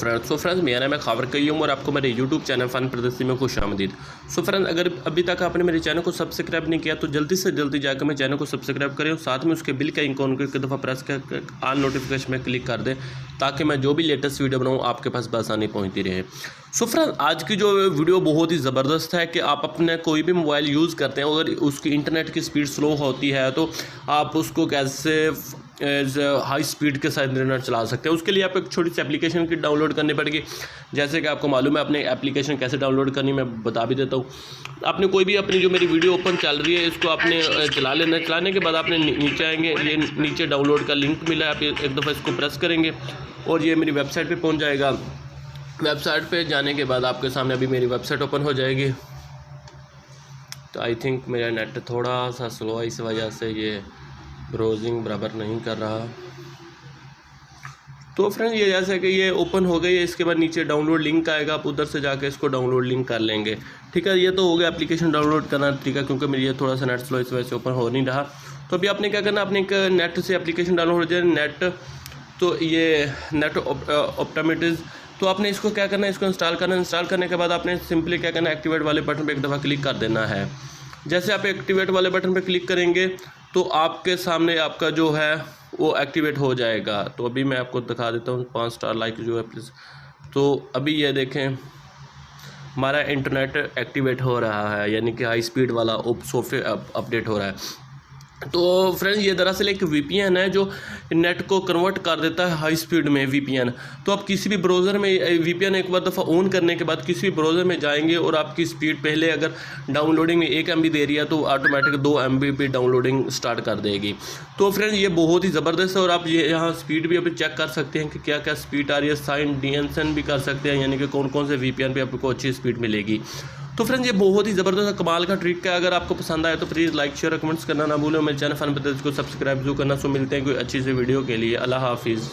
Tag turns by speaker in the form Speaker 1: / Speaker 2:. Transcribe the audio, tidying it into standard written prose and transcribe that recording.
Speaker 1: Friends मेरा नाम है खावर कय्यूम और आपको मेरे यूट्यूब चैनल फ़न प्रदर्शनी में खुशामदीद। फ्रेंड्स अगर अभी तक आपने मेरे चैनल को सब्सक्राइब नहीं किया तो जल्दी से जल्दी जाकर मेरे चैनल को सब्सक्राइब करें और साथ में उसके बिल का आइकॉन को एक दफ़ा प्रेस कर ऑल नोटिफिकेशन में क्लिक कर दें ताकि मैं जो भी लेटेस्ट वीडियो बनाऊँ आपके पास बआसानी पहुँचती रहे। फ्रेंड्स आज की जो वीडियो बहुत ही ज़बरदस्त है कि आप अपने कोई भी मोबाइल यूज़ करते हैं अगर उसकी इंटरनेट की स्पीड स्लो होती है तो आप उसको कैसे हाई स्पीड के साथ इंटरनेट चला सकते हैं। उसके लिए आप एक छोटी सी एप्लीकेशन की डाउनलोड करनी पड़ेगी। जैसे कि आपको मालूम है अपने एप्लीकेशन कैसे डाउनलोड करनी मैं बता भी देता हूँ। आपने कोई भी अपनी जो मेरी वीडियो ओपन चल रही है इसको आपने चला लेना है। चलाने के बाद आपने नीचे आएंगे, ये नीचे डाउनलोड का लिंक मिला है, आप एक दफ़ा इसको प्रेस करेंगे और ये मेरी वेबसाइट पर पहुँच जाएगा। वेबसाइट पर जाने के बाद आपके सामने अभी मेरी वेबसाइट ओपन हो जाएगी। तो आई थिंक मेरा नेट थोड़ा सा स्लो है, इस वजह से ये ब्राउजिंग बराबर नहीं कर रहा। तो फ्रेंड ये जैसे कि ये ओपन हो गई है, इसके बाद नीचे डाउनलोड लिंक आएगा, आप उधर से जाके इसको डाउनलोड लिंक कर लेंगे। ठीक है, ये तो हो गया एप्लीकेशन डाउनलोड करना। ठीक है, क्योंकि मेरी ये थोड़ा सा नेट स्लो इस वजह से ओपन हो नहीं रहा। तो अभी आपने क्या करना, आपने एक नेट से एप्लीकेशन डाउनलोड हो जाए नेट, तो ये नेट ऑप्टोमेटिज, तो आपने इसको क्या करना है, इसको इंस्टॉल करना। इंस्टॉल करने के बाद आपने सिंपली क्या करना है, एक्टिवेट वाले बटन पर एक दफ़ा क्लिक कर देना है। जैसे आप एक्टिवेट वाले बटन पर क्लिक करेंगे तो आपके सामने आपका जो है वो एक्टिवेट हो जाएगा। तो अभी मैं आपको दिखा देता हूँ 5 स्टार लाइक जो है प्लीज़। तो अभी ये देखें हमारा इंटरनेट एक्टिवेट हो रहा है, यानी कि हाई स्पीड वाला सॉफ्टवेयर अपडेट हो रहा है। तो फ्रेंड्स ये दरअसल एक वीपीएन है जो नेट को कन्वर्ट कर देता है हाई स्पीड में वीपीएन। तो आप किसी भी ब्राउज़र में वीपीएन एक बार दफ़ा ऑन करने के बाद किसी भी ब्राउज़र में जाएंगे और आपकी स्पीड पहले अगर डाउनलोडिंग में 1 MB दे रही है तो ऑटोमेटिक 2 MB पे डाउनलोडिंग स्टार्ट कर देगी। तो फ्रेंड्स ये बहुत ही ज़बरदस्त है और आप ये यहाँ स्पीड भी अभी चेक कर सकते हैं कि क्या क्या स्पीड आ रही है। साइन DNSN भी कर सकते हैं, यानी कि कौन कौन से वीपीएन पे आपको अच्छी स्पीड मिलेगी। तो फ्रेंड्स ये बहुत ही ज़बरदस्त कमाल का ट्रिक है। अगर आपको पसंद आए तो प्लीज़ लाइक शेयर कमेंट्स करना ना भूलें। मेरे चैनल फन प्रदर्शनी को सब्सक्राइब जरूर करना। सो मिलते हैं कोई अच्छी सी वीडियो के लिए। अल्लाह हाफिज़।